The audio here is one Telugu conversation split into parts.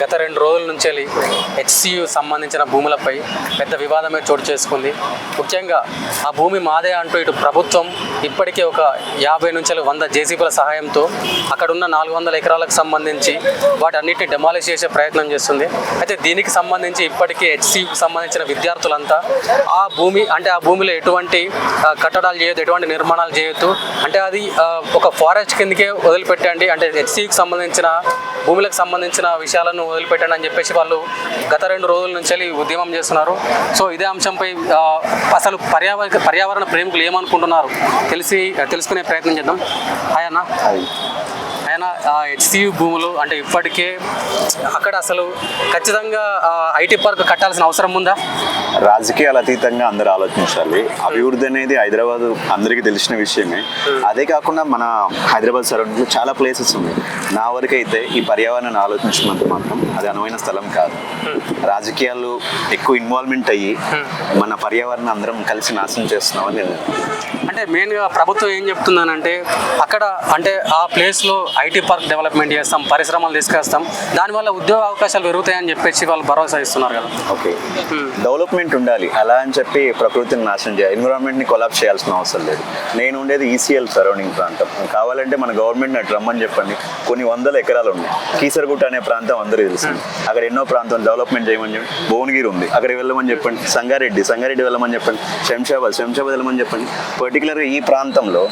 గత 2 రోజుల నుంచి హెచ్సియు సంబంధించిన భూములపై పెద్ద వివాదమే చోటు చేసుకుంది. ముఖ్యంగా ఆ భూమి మాదే అంటూ ఇటు ప్రభుత్వం ఇప్పటికే ఒక 50 నుంచి 100 జేసీబీల సహాయంతో అక్కడున్న 400 ఎకరాలకు సంబంధించి వాటన్నిటిని డెమాలిష్ చేసే ప్రయత్నం చేస్తుంది. అయితే దీనికి సంబంధించి ఇప్పటికే హెచ్సియుకు సంబంధించిన విద్యార్థులంతా ఆ భూమిలో ఎటువంటి కట్టడాలు చేయొద్దు, ఎటువంటి నిర్మాణాలు చేయొద్దు, అంటే అది ఒక ఫారెస్ట్ కిందకే వదిలిపెట్టండి, అంటే హెచ్సియుకి సంబంధించిన భూములకు సంబంధించిన విషయాలను వదిలిపెట్టండి అని చెప్పేసి వాళ్ళు గత 2 రోజుల నుంచి ఉద్యమం చేస్తున్నారు. సో ఇదే అంశంపై అసలు పర్యావరణ ప్రేమికులు ఏమనుకుంటున్నారు తెలుసుకునే ప్రయత్నం చేద్దాం. ఆయన హెచ్సియు భూములు అంటే ఇప్పటికే అక్కడ అసలు ఖచ్చితంగా ఐటీ పార్క్ కట్టాల్సిన అవసరం ఉందా? రాజకీయాలు అతీతంగా అందరూ ఆలోచించాలి. అభివృద్ధి అనేది హైదరాబాద్ అందరికీ తెలిసిన విషయమే. అదే కాకుండా మన హైదరాబాద్ సరౌండింగ్లో చాలా ప్లేసెస్ ఉన్నాయి. నా వరకు అయితే ఈ పర్యావరణాన్ని ఆలోచించినంత మాత్రం అది అనువైన స్థలం కాదు. రాజకీయాలు ఎక్కువ ఇన్వాల్వ్మెంట్ అయ్యి మన పర్యావరణం అందరం కలిసి నాశనం చేస్తున్నామని నేను అంటే మెయిన్గా ప్రభుత్వం ఏం చెప్తుందనంటే అక్కడ అంటే ఆ ప్లేస్లో ఐటీ పార్క్ డెవలప్మెంట్ చేస్తాం, పరిశ్రమలు తీసుకొస్తాం, దానివల్ల ఉద్యోగ అవకాశాలు పెరుగుతాయని చెప్పేసి వాళ్ళు భరోసా ఇస్తున్నారు కదా. ఓకే, డెవలప్మెంట్ ఉండాలి. అలా అని చెప్పి ప్రకృతిని నాశనం చేయాలి, ఎన్విరాన్మెంట్ని కొలాప్స్ చేయాల్సిన అవసరం లేదు. నేను ఉండేది ఈసీఎల్ సరౌండింగ్ ప్రాంతం. కావాలంటే మన గవర్నమెంట్ అటు రమ్మని చెప్పండి, కొన్ని 100 ఎకరాలు ఉన్నాయి. కీసరగుట్ట అనే ప్రాంతం అందరూ తెలుస్తుంది. అక్కడ ఎన్నో ప్రాంతం డెవలప్మెంట్ చేయమని చెప్పండి. భువనగిరి ఉంది, అక్కడికి వెళ్ళమని చెప్పండి. సంగారెడ్డి వెళ్ళమని చెప్పండి. శంషాబాద్ వెళ్ళమని చెప్పండి. పర్టికులర్గా ఈ ప్రాంతంలో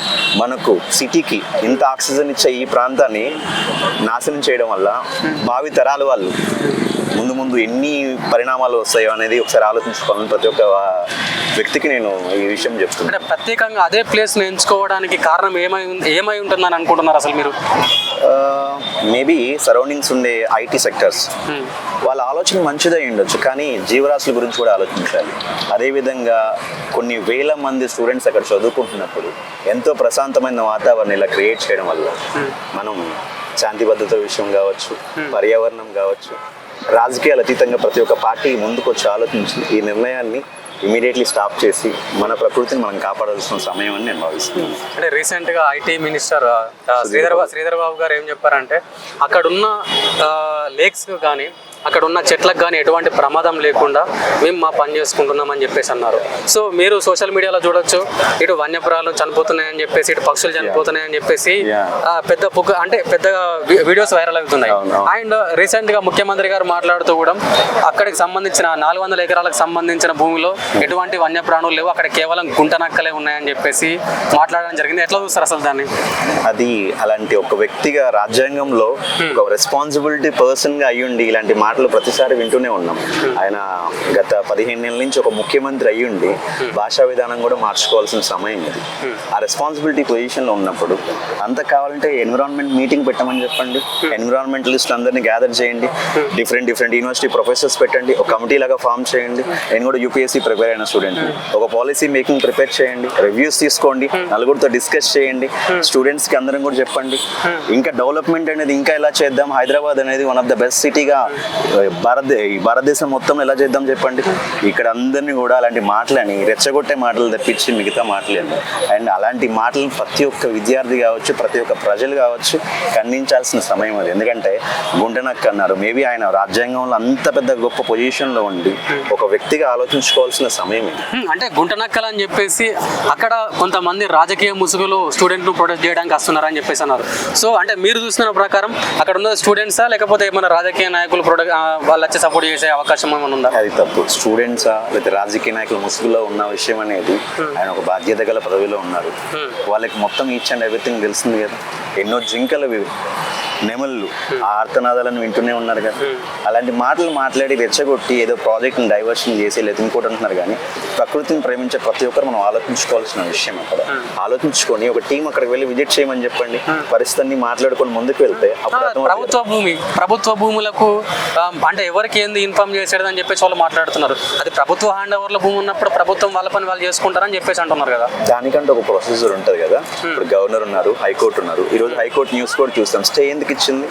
మనకు సిటీకి ఇంత ఆక్సిజన్ ఇచ్చే ఈ ప్రాంతాన్ని నాశనం చేయడం వల్ల భావి తరాల వాళ్ళు ముందు ఎన్ని పరిణామాలు వస్తాయో అనేది ఒకసారి ఆలోచించుకోవాలని ప్రతి ఒక్క వ్యక్తికి నేను ఈ విషయం చెప్తున్నాను. అంటే ప్రత్యేకంగా అదే ప్లేస్ని ఎంచుకోవడానికి కారణం ఏమై ఉంటుందని అనుకుంటున్నారు అసలు మీరు? మేబీ సరౌండింగ్స్ ఉండే ఐటీ సెక్టర్స్ వాళ్ళ ఆలోచన మంచిదై ఉండొచ్చు, కానీ జీవరాశుల గురించి కూడా ఆలోచించాలి. అదేవిధంగా కొన్ని వేల మంది స్టూడెంట్స్ అక్కడ చదువుకుంటున్నప్పుడు ఎంతో ప్రశాంతమైన వాతావరణం ఇలా క్రియేట్ చేయడం వల్ల మనం శాంతి భద్రత విషయం కావచ్చు, పర్యావరణం కావచ్చు, రాజకీయాలు అతీతంగా ప్రతి ఒక్క పార్టీ ముందుకు వచ్చి ఆలోచించి ఈ నిర్ణయాన్ని ఇమీడియట్లీ స్టాప్ చేసి మన ప్రకృతిని మనం కాపాడాల్సిన సమయం అని నేను భావిస్తున్నాను. అంటే రీసెంట్గా ఐటీ మినిస్టర్ శ్రీధర్ బాబు గారు ఏం చెప్పారంటే అక్కడున్న లేక్స్ కానీ అక్కడ ఉన్న చెట్లకు కానీ ఎటువంటి ప్రమాదం లేకుండా మేము మా పని చేసుకుంటున్నామని చెప్పేసి అన్నారు. సో మీరు సోషల్ మీడియాలో చూడొచ్చు, ఇటు వన్యప్రాణులు చనిపోతున్నాయని చెప్పేసి, ఇటు పక్షులు చనిపోతున్నాయని చెప్పేసి పెద్ద వీడియోస్ వైరల్ అవుతున్నాయి. అండ్ రీసెంట్గా ముఖ్యమంత్రి గారు మాట్లాడుతూ కూడా అక్కడికి సంబంధించిన 400 ఎకరాలకు సంబంధించిన భూమిలో ఎటువంటి వన్యప్రాణులు లేవు, అక్కడ కేవలం గుంటనక్కలే ఉన్నాయని చెప్పేసి మాట్లాడడం జరిగింది. ఎట్లా చూస్తారు అసలు దాన్ని? అది అలాంటి ఒక వ్యక్తిగా రాజ్యాంగంలో ఒక రెస్పాన్సిబిలిటీ పర్సన్గా అయ్యుండి ఇలాంటి మాటలు ప్రతిసారి వింటూనే ఉన్నాం. ఆయన గత 15 ఏళ్ళ నుంచి ఒక ముఖ్యమంత్రి అయ్యుండి భాషా విధానం కూడా మార్చుకోవాల్సిన సమయం ఇది. ఆ రెస్పాన్సిబిలిటీ పొజిషన్లో ఉన్నప్పుడు అంత కావాలంటే ఎన్విరాన్మెంట్ మీటింగ్ పెట్టమని చెప్పండి, ఎన్విరాన్మెంటలిస్ట్ అందరినీ గ్యాదర్ చేయండి, డిఫరెంట్ యూనివర్సిటీ ప్రొఫెసర్స్ పెట్టండి, ఒక కమిటీ లాగా ఫామ్ చేయండి. నేను కూడా యూపీఎస్సీ ప్రిపేర్ అయిన స్టూడెంట్. ఒక పాలసీ మేకింగ్ ప్రిపేర్ చేయండి, రివ్యూస్ తీసుకోండి, నలుగురితో డిస్కస్ చేయండి, స్టూడెంట్స్కి అందరం కూడా చెప్పండి. ఇంకా డెవలప్మెంట్ అనేది ఇంకా ఎలా చేద్దాం, హైదరాబాద్ అనేది వన్ ఆఫ్ ద బెస్ట్ సిటీగా భారతదేశం మొత్తం ఎలా చేద్దాం చెప్పండి. ఇక్కడ అందరినీ కూడా అలాంటి మాటలని రెచ్చగొట్టే మాటలు తప్పించి మిగతా మాటలేదు. అండ్ అలాంటి మాటలను ప్రతి ఒక్క విద్యార్థి కావచ్చు, ప్రతి ఒక్క ప్రజలు కావచ్చు ఖండించాల్సిన సమయం అది. ఎందుకంటే గుంటనక్క అన్నారు, మేబీ ఆయన రాజ్యాంగంలో అంత పెద్ద గొప్ప పొజిషన్లో ఉండి ఒక వ్యక్తిగా ఆలోచించుకోవాల్సిన సమయం ఇది. అంటే గుంటనక్కలు అని చెప్పేసి అక్కడ కొంతమంది రాజకీయ ముసుగులు స్టూడెంట్ను ప్రొటెక్ట్ చేయడానికి వస్తున్నారని చెప్పేసి అన్నారు. సో అంటే మీరు చూస్తున్న ప్రకారం అక్కడ ఉన్న స్టూడెంట్సా లేకపోతే ఏమైనా రాజకీయ నాయకులు వాళ్ళు వచ్చి సపోర్ట్ చేసే అవకాశం ఏమైనా ఉందా? అది తప్పు. స్టూడెంట్సా లేకపోతే రాజకీయ నాయకుల ముసుగులో ఉన్న విషయం అనేది, ఆయన ఒక బాధ్యత గల పదవిలో ఉన్నారు. వాళ్ళకి మొత్తం ఈచ్ అండ్ ఎవ్రీథింగ్ తెలిసింది కదా. ఎన్నో జింకలు, నెమళ్ళు ఆ ఆర్తనాదాలను వింటూనే ఉన్నారు కదా. అలాంటి మాటలు మాట్లాడి రెచ్చగొట్టి ఏదో ప్రాజెక్ట్ని డైవర్షన్ చేసి లేదా ఇంకోటి అంటున్నారు. కానీ ప్రకృతిని ప్రేమించే ప్రతి ఒక్కరు మనం ఆలోచించుకోవాల్సిన విషయం. అక్కడ ఆలోచించుకొని ఒక టీం అక్కడికి వెళ్ళి విజిట్ చేయమని చెప్పండి, పరిస్థితిని మాట్లాడుకొని ముందుకు వెళ్తే ప్రభుత్వ భూములకు అంటే ఎవరికి ఏంది ఇన్ఫార్మ్ చేసేది అని చెప్పేసి వాళ్ళు మాట్లాడుతున్నారు. అది ప్రభుత్వ హ్యాండ్ ఓవర్ల భూమి ఉన్నప్పుడు ప్రభుత్వం వాళ్ళ పని వాళ్ళు చేసుకుంటారని చెప్పేసి అంటున్నారు కదా. దానికంటే ఒక ప్రొసీజర్ ఉంటుంది కదా. ఇప్పుడు గవర్నర్ ఉన్నారు, హైకోర్టు ఉన్నారు. ఈరోజు హైకోర్టు న్యూస్ కూడా చూస్తాం. స్టే ఎందుకు ఇచ్చింది?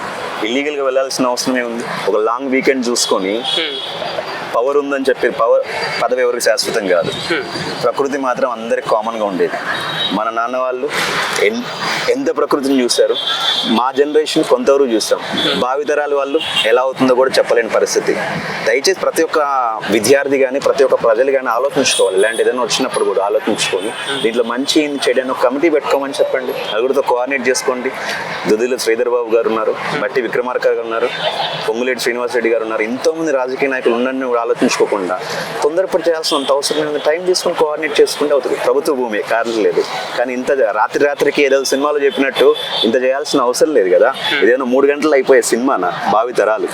ఇల్లీగల్గా వెళ్ళాల్సిన అవసరమే ఉంది. ఒక లాంగ్ వీకెండ్ చూసుకొని పవర్ ఉందని చెప్పి పదవి ఎవరికి శాశ్వతం కాదు. ప్రకృతి మాత్రం అందరికి కామన్గా ఉండేది. మన నాన్న వాళ్ళు ఎంత ప్రకృతిని చూశారు, మా జనరేషన్ కొంతవరకు చూస్తాం. భావితరాల వాళ్ళు ఎలా అవుతుందో కూడా చెప్పలేని పరిస్థితి. దయచేసి ప్రతి ఒక్క విద్యార్థి కానీ ప్రతి ఒక్క ప్రజలు కానీ ఆలోచించుకోవాలి. ఇలాంటి ఏదైనా వచ్చినప్పుడు కూడా ఆలోచించుకొని దీంట్లో మంచి చెడు ఒక కమిటీ పెట్టుకోమని చెప్పండి. నలుగురితో కోఆర్డినేట్ చేసుకోండి. దుద్దిల శ్రీధర్ బాబు గారు ఉన్నారు, బట్టి విక్రమార్క గారు ఉన్నారు, పొంగులేటి శ్రీనివాస్ రెడ్డి గారు ఉన్నారు. ఎంతోమంది రాజకీయ నాయకులు ఉన్నన్ని కూడా ఆలోచించుకోకుండా తొందరపడి చేయాల్సినంత అవసరం లేదు. టైం తీసుకొని కోఆర్డినేట్ చేసుకుంటే అవుతుంది. ప్రభుత్వ భూమి కారణం లేదు, కానీ ఇంత రాత్రికి ఏదో సినిమాలో చెప్పినట్టు ఇంత చేయాల్సిన అవసరం లేదు కదా. ఇదేమో 3 గంటలు అయిపోయే సినిమానా? భావితరాలు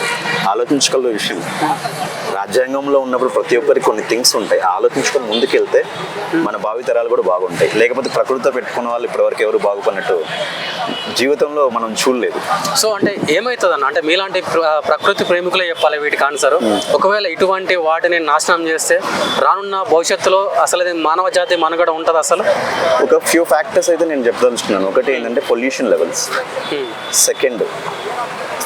ఆలోచించుకోవాల్సిన విషయం. రాజ్యాంగంలో ఉన్నప్పుడు ప్రతి ఒక్కరికి కొన్ని థింగ్స్ ఉంటాయి. ఆలోచించుకొని ముందుకెళ్తే మన భావితరాలు కూడా బాగుంటాయి. లేకపోతే ప్రకృతితో పెట్టుకున్న వాళ్ళు ఇప్పటివరకు ఎవరు బాగుపడినట్టు జీవితంలో మనం చూడలేదు. సో అంటే ఏమవుతుంది అన్న, అంటే మీలాంటి ప్రకృతి ప్రేమికులే చెప్పాలి వీటికి ఆన్సర్. ఒకవేళ ఇటువంటి వాటిని నాశనం చేస్తే రానున్న భవిష్యత్తులో అసలు ఇది మానవ జాతి మనుగడ ఉంటుంది అసలు? ఒక ఫ్యూ ఫ్యాక్టర్స్ అయితే నేను చెప్పదలుచుకున్నాను. ఒకటి ఏంటంటే పొల్యూషన్ లెవెల్స్. సెకండ్,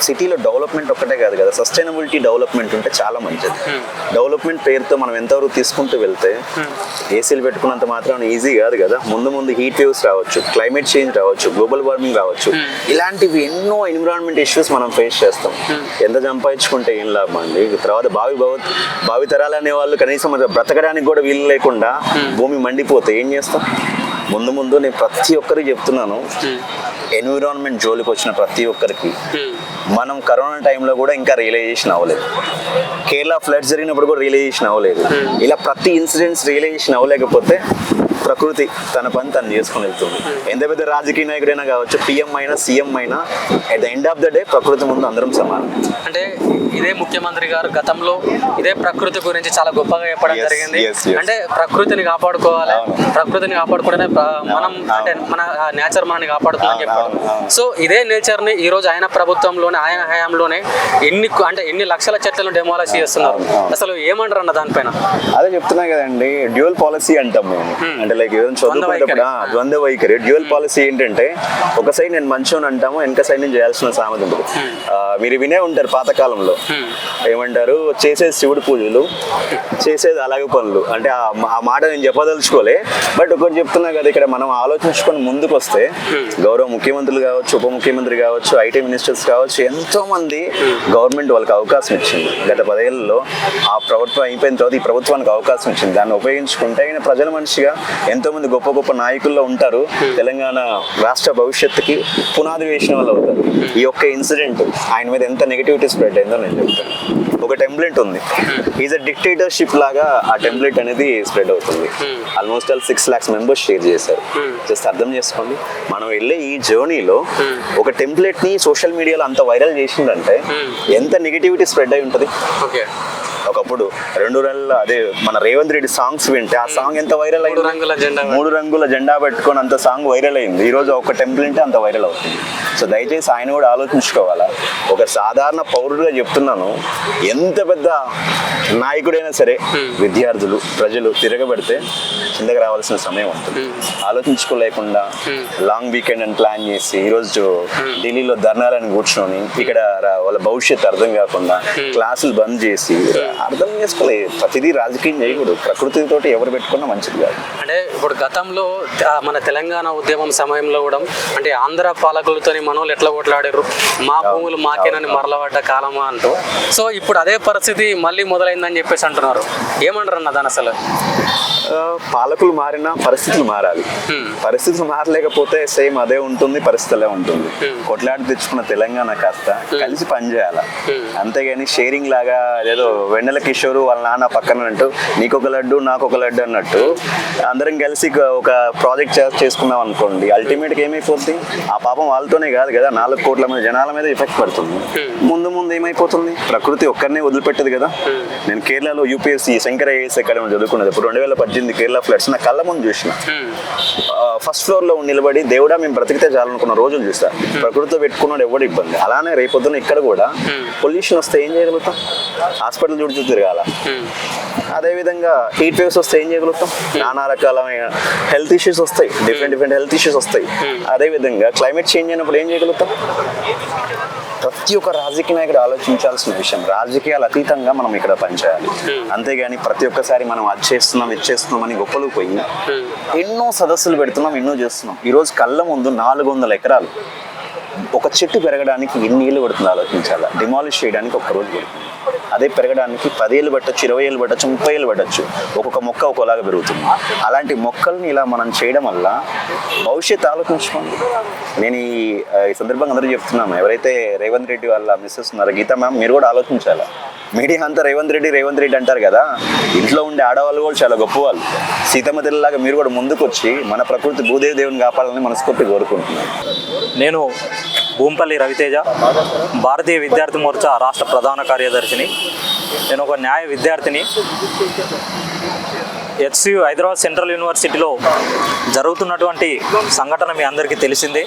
సిటీలో డెవలప్మెంట్ ఒక్కటే కాదు కదా, సస్టైనబిలిటీ డెవలప్మెంట్ ఉంటే చాలా మంచిది. డెవలప్మెంట్ పేరుతో మనం ఎంతవరకు తీసుకుంటూ వెళ్తే ఏసీలు పెట్టుకున్నంత మాత్రం ఈజీ కాదు కదా. ముందు హీట్ వేవ్స్ రావచ్చు, క్లైమేట్ చేంజ్ రావచ్చు, గ్లోబల్ వార్మింగ్ రావచ్చు. ఇలాంటివి ఎన్నో ఎన్విరాన్మెంట్ ఇష్యూస్ మనం ఫేస్ చేస్తాం. ఎంత సంపాదించుకుంటే ఏం లాభం అండి? తర్వాత భావి తరాలు అనే వాళ్ళు కనీసం బ్రతకడానికి కూడా వీలు లేకుండా భూమి మండిపోతే ఏం చేస్తాం? ముందు నేను ప్రతి ఒక్కరికి చెప్తున్నాను, ఎన్విరాన్మెంట్ జోలికి వచ్చిన ప్రతి ఒక్కరికి మనం కరోనా టైంలో కూడా ఇంకా రియలైజేషన్ అవ్వలేదు. కేరళ ఫ్లడ్ జరిగినప్పుడు కూడా రియలైజేషన్ అవ్వలేదు. ఇలా ప్రతి ఇన్సిడెంట్స్ రియలైజేషన్ అవ్వలేకపోతే ప్రకృతి తన పని తను చేసుకుని వెళ్తుంది. ఎంత పెద్ద రాజకీయ నాయకుడైనా కావచ్చు, పిఎం అయినా సీఎం అయినా, at the end of the day ప్రకృతి ముందు అందరం సమానం. అంటే ఇదే ముఖ్యమంత్రి గారు గతంలో ఇదే ప్రకృతి గురించి చాలా గొప్పగా చెప్పడం జరిగింది. అంటే ప్రకృతిని కాపాడుకోవాలి, ప్రకృతిని కాపాడుకుంటేనే మనం అంటే మన నేచర్ మనని కాపాడుతుందని చెప్పాడు. సో ఇదే నేచర్ ని ఈ రోజు ఆయన ప్రభుత్వంలోనే ఆయన హయాంలోనే ఎన్ని లక్షల చెట్లను డెమాలిష్ చేస్తున్నారు. అసలు ఏమంటారు అన్న దానిపైన? అదే చెప్తున్నా కదండి, డ్యూయల్ పాలసీ అంటాం మేము. అంటే లైక్ ఏదైనా చదువుకునేటప్పుడు ద్వంద్వ వైఖరి. డ్యూయల్ పాలసీ ఏంటంటే ఒక సైడ్ నేను మంచోని అంటాము, వెనక సైడ్ నేను చేయాల్సిన సామెత ఉంటుంది. మీరు వినే ఉంటారు పాతకాలంలో ఏమంటారు, చేసేది శివుడి పూజలు, చేసేది అలాగే పనులు. అంటే ఆ మాట నేను చెప్పదలుచుకోలే, బట్ ఒకటి చెప్తున్నా కదా, ఇక్కడ మనం ఆలోచించుకొని ముందుకు వస్తే గౌరవ ముఖ్యమంత్రులు కావచ్చు, ఉప ముఖ్యమంత్రి కావచ్చు, ఐటీ మినిస్టర్స్ కావచ్చు, ఎంతో మంది గవర్నమెంట్ వాళ్ళకి అవకాశం ఇచ్చింది. గత 10 ఏళ్లలో ఆ ప్రభుత్వం అయిపోయిన తర్వాత ఈ ప్రభుత్వానికి అవకాశం ఇచ్చింది. దాన్ని ఉపయోగించుకుంటే ఆయన ప్రజల మనిషిగా ఎంతో మంది గొప్ప నాయకుల్లో ఉంటారు. తెలంగాణ రాష్ట్ర భవిష్యత్తుకి పునాది వేసిన వాళ్ళు అవుతారు. ఈ ఒక్క ఇన్సిడెంట్ ఆయన మీద ఎంత నెగిటివిటీ స్ప్రెడ్ అయిందో నేను చెప్తాను. ఒక టెంప్లెట్ ఉంది, ఈజ్ అ డిక్టేటర్షిప్ లాగా ఆ టెంప్లెట్ అనేది స్ప్రెడ్ అవుతుంది. ఆల్మోస్ట్ 6 lakhs మెంబర్స్ షేర్ చేశారు. జస్ట్ అర్థం చేసుకోండి, మనం వెళ్ళే ఈ జర్నీలో ఒక టెంప్లెట్ ని సోషల్ మీడియాలో అంత వైరల్ చేసిందంటే ఎంత నెగిటివిటీ స్ప్రెడ్ అయి ఉంటుంది. ఒకప్పుడు 2 నెలల అదే మన రేవంత్ రెడ్డి సాంగ్స్ వింటే ఆ సాంగ్ ఎంత వైరల్ అయింది? 3 రంగుల జెండా పెట్టుకొని అంత సాంగ్ వైరల్ అయింది. ఈ రోజు ఒక టెంప్లెట్ అంత వైరల్ అవుతుంది. సో దయచేసి ఆయన కూడా ఆలోచించుకోవాలా. ఒక సాధారణ పౌరుడిగా చెప్తున్నాను, ఎంత పెద్ద నాయకుడైనా సరే విద్యార్థులు ప్రజలు తిరగబడితే కిందకి రావాల్సిన సమయం ఉంటుంది. ఆలోచించుకోలేకుండా లాంగ్ వీకెండ్ అని ప్లాన్ చేసి ఈరోజు ఢిల్లీలో ధర్నాలను కూర్చొని ఇక్కడ వాళ్ళ భవిష్యత్తు అర్థం కాకుండా క్లాసులు బంద్ చేసి అర్థం చేసుకోలేదు. ప్రతిదీ రాజకీయం చేయకూడదు. ప్రకృతితో ఎవరు పెట్టుకున్నా మంచిది కాదు. అంటే ఇప్పుడు గతంలో మన తెలంగాణ ఉద్యమం సమయంలో కూడా అంటే ఆంధ్ర పాలకులతో మనోళ్ళు ఎట్లా కొట్లాడారు, మా భూములు మాకేనని మరలబడ్డ కాలమా అంటూ. సో ఇప్పుడు అదే పరిస్థితి మళ్ళీ మొదలైందని చెప్పేసి అంటున్నారు. ఏమంటారు అన్న దాని అసలు? పాలకులు మారినా పరిస్థితులు మారాలి. పరిస్థితులు మారలేకపోతే సేమ్ అదే ఉంటుంది, పరిస్థితులే ఉంటుంది. కొట్లాడి తెచ్చుకున్న తెలంగాణ కాస్త కలిసి పనిచేయాలి. అంతేగాని షేరింగ్ లాగా ఏదో వెన్నెల కిషోర్ వాళ్ళ నాన్న పక్కన అంటూ నీకొక లడ్డు నాకొక లడ్డు అన్నట్టు అందరం కలిసి ఒక ప్రాజెక్ట్ చేసుకున్నాం అనుకోండి, అల్టిమేట్గా ఏమైపోతుంది? ఆ పాపం వాళ్ళతోనే కాదు కదా, 4 కోట్ల మంది జనాల మీద ఎఫెక్ట్ పడుతుంది. ముందు ఏమైపోతుంది? ప్రకృతి ఒక్కరినే వదిలిపెట్టదు కదా. నేను కేరళలో యూపీఎస్సీ శంకర ఐఏఎస్ అకాడమీ చదువుకున్నది. ఇప్పుడు 2018 కేరళ ఫ్లడ్స్ నా కళ్ళ ముందు చూసిన. ఫస్ట్ ఫ్లోర్ లో నిలబడి దేవుడా మేము బ్రతికితే చాలనుకున్న రోజులు చూస్తా. ప్రకృతితో పెట్టుకున్నాడు ఎవడు ఇబ్బంది. అలానే రేపొద్దున ఇక్కడ కూడా పొల్యూషన్ వస్తే ఏం చేయగలుగుతాం? హాస్పిటల్ చుట్టూ తిరగాల. అదేవిధంగా హీట్ వేవ్స్ వస్తే ఏం చేయగలుగుతాం? నానా రకాలమైన హెల్త్ ఇష్యూస్ వస్తాయి, డిఫరెంట్ హెల్త్ ఇష్యూస్ వస్తాయి. అదేవిధంగా క్లైమేట్ చేంజ్ అయినప్పుడు ఏం చేయగలుగుతాం? ప్రతి ఒక్క రాజకీయ నాయకుడు ఆలోచించాల్సిన విషయం. రాజకీయాలు అతీతంగా మనం ఇక్కడ పనిచేయాలి. అంతేగాని ప్రతి ఒక్కసారి మనం అది చేస్తున్నాం ఇది చేస్తున్నాం అని గొప్పలు పోయి ఎన్నో సదస్సులు పెడుతున్నాం, ఎన్నో చేస్తున్నాం. ఈరోజు కళ్ళ ముందు 400 ఎకరాలు ఒక చెట్టు పెరగడానికి ఎన్ని ఏళ్ళు పడుతుంది ఆలోచించాలి. డిమాలిష్ చేయడానికి ఒక్క రోజు పడుతుంది. అదే పెరగడానికి 10 ఏళ్ళు పట్టచ్చు, 20 ఏళ్ళు పట్టచ్చు, 30 ఏళ్ళు పట్టచ్చు. ఒక్కొక్క మొక్క ఒకలాగా పెరుగుతుంది. అలాంటి మొక్కల్ని ఇలా మనం చేయడం వల్ల భవిష్యత్తు ఆలోచించుకోండి. నేను ఈ సందర్భంగా అందరూ చెప్తున్నాను, ఎవరైతే రేవంత్ రెడ్డి వాళ్ళ మిస్సెస్ ఉన్నారో గీతా మ్యామ్, మీరు కూడా ఆలోచించాలి. మీడియా అంతా రేవంత్ రెడ్డి అంటారు కదా, ఇంట్లో ఉండే ఆడవాళ్ళు కూడా చాలా గొప్పవాళ్ళు. సీతమ్మ తల్లిలాగా మీరు కూడా ముందుకు వచ్చి మన ప్రకృతి భూదేవి దేవుని కాపాడాలని మనస్ఫూర్తిగా కోరుకుంటున్నాను. నేను భూంపల్లి రవితేజ, భారతీయ విద్యార్థి మోర్చా రాష్ట్ర ప్రధాన కార్యదర్శిని. నేను ఒక న్యాయ విద్యార్థిని. HCU హైదరాబాద్ సెంట్రల్ యూనివర్సిటీలో జరుగుతున్నటువంటి సంఘటన మీ అందరికీ తెలిసిందే.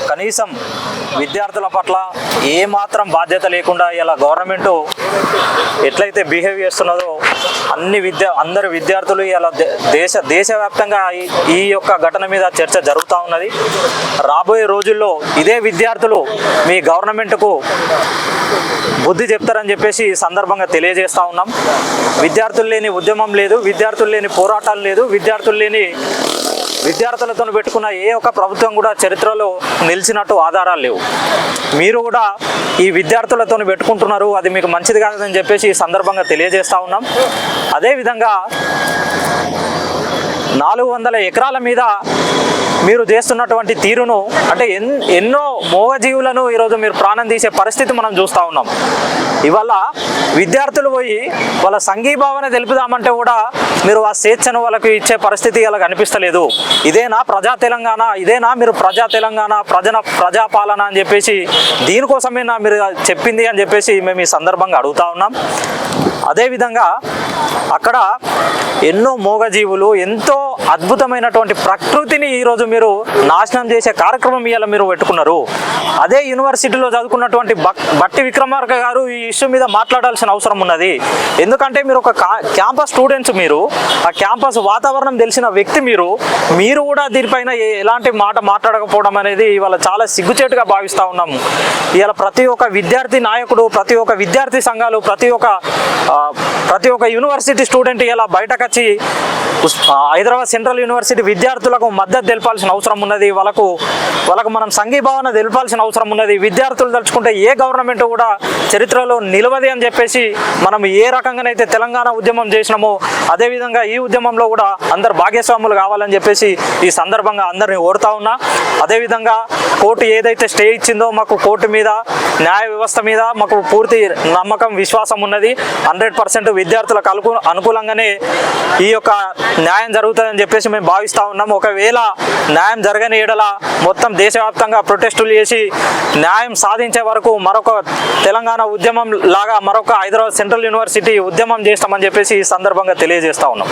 కనీసం విద్యార్థుల పట్ల ఏమాత్రం బాధ్యత లేకుండా ఇలా గవర్నమెంటు ఎట్లయితే బిహేవ్ చేస్తున్నదో అందరు విద్యార్థులు ఇలా దేశవ్యాప్తంగా ఈ యొక్క ఘటన మీద చర్చ జరుగుతూ ఉన్నది. రాబోయే రోజుల్లో ఇదే విద్యార్థులు మీ గవర్నమెంట్కు బుద్ధి చెప్తారని చెప్పేసి ఈ సందర్భంగా తెలియజేస్తూ ఉన్నాం. విద్యార్థులు లేని ఉద్యమం లేదు, విద్యార్థులు లేని పోరాటాలు లేదు, విద్యార్థులతో పెట్టుకున్న ఏ ఒక్క ప్రభుత్వం కూడా చరిత్రలో నిలిచినట్టు ఆధారాలు లేవు. మీరు కూడా ఈ విద్యార్థులతో పెట్టుకుంటున్నారు, అది మీకు మంచిది కాదని చెప్పేసి ఈ సందర్భంగా తెలియజేస్తూ ఉన్నాం. అదేవిధంగా 400 ఎకరాల మీద మీరు చేస్తున్నటువంటి తీరును, అంటే ఎన్నో మోగజీవులను ఈరోజు మీరు ప్రాణం తీసే పరిస్థితి మనం చూస్తూ ఉన్నాం. ఇవాళ విద్యార్థులు పోయి వాళ్ళ సంఘీభావన తెలుపుదామంటే కూడా మీరు ఆ స్వేచ్ఛను వాళ్ళకి ఇచ్చే పరిస్థితి ఇలా కనిపిస్తలేదు. ఇదేనా ప్రజా తెలంగాణ, ఇదేనా మీరు ప్రజా తెలంగాణ ప్రజాపాలన అని చెప్పేసి దీనికోసమేనా మీరు చెప్పింది అని చెప్పేసి మేము ఈ సందర్భంగా అడుగుతా ఉన్నాం. అదేవిధంగా అక్కడ ఎన్నో మూగజీవులు, ఎంతో అద్భుతమైనటువంటి ప్రకృతిని ఈరోజు మీరు నాశనం చేసే కార్యక్రమం ఇవాళ మీరు పెట్టుకున్నారు. అదే యూనివర్సిటీలో చదువుకున్నటువంటి బట్టి విక్రమార్క గారు ఈ ఇష్యూ మీద మాట్లాడాల్సిన అవసరం ఉన్నది. ఎందుకంటే మీరు ఒక క్యాంపస్ స్టూడెంట్స్, మీరు ఆ క్యాంపస్ వాతావరణం తెలిసిన వ్యక్తి, మీరు కూడా దీనిపైన ఎలాంటి మాట మాట్లాడకపోవడం అనేది ఇవాళ చాలా సిగ్గుచేటుగా భావిస్తూ ఉన్నాము. ఇవాళ ప్రతి ఒక్క విద్యార్థి నాయకుడు, ప్రతి ఒక్క విద్యార్థి సంఘాలు, ప్రతి ఒక్క యూనివర్సిటీ స్టూడెంట్ ఇలా బయటకు వచ్చి హైదరాబాద్ సెంట్రల్ యూనివర్సిటీ విద్యార్థులకు మద్దతు తెలపాల్సిన అవసరం ఉన్నది. వాళ్ళకు మనం సంఘీభావన తెలపాల్సిన అవసరం ఉన్నది. విద్యార్థులు తలుచుకుంటే ఏ గవర్నమెంట్ కూడా చరిత్రలో నిలవది అని చెప్పేసి మనం ఏ రకంగానైతే తెలంగాణ ఉద్యమం చేసినామో అదేవిధంగా ఈ ఉద్యమంలో కూడా అందరు భాగస్వాములు కావాలని చెప్పేసి ఈ సందర్భంగా అందరినీ కోరుతా ఉన్నా. అదేవిధంగా కోర్టు ఏదైతే స్టే ఇచ్చిందో మాకు కోర్టు మీద, న్యాయ వ్యవస్థ మీద మాకు పూర్తి నమ్మకం, విశ్వాసం ఉన్నది. 100% విద్యార్థులకు అనుకూలంగానే ఈ యొక్క న్యాయం జరుగుతుందని చెప్పేసి మేము భావిస్తూ ఉన్నాం. ఒకవేళ న్యాయం జరగని ఎడల మొత్తం దేశవ్యాప్తంగా ప్రొటెస్టులు చేసి న్యాయం సాధించే వరకు మరొక తెలంగాణ ఉద్యమం లాగా మరొక హైదరాబాద్ సెంట్రల్ యూనివర్సిటీ ఉద్యమం చేస్తామని చెప్పేసి ఈ సందర్భంగా తెలియజేస్తా ఉన్నాం.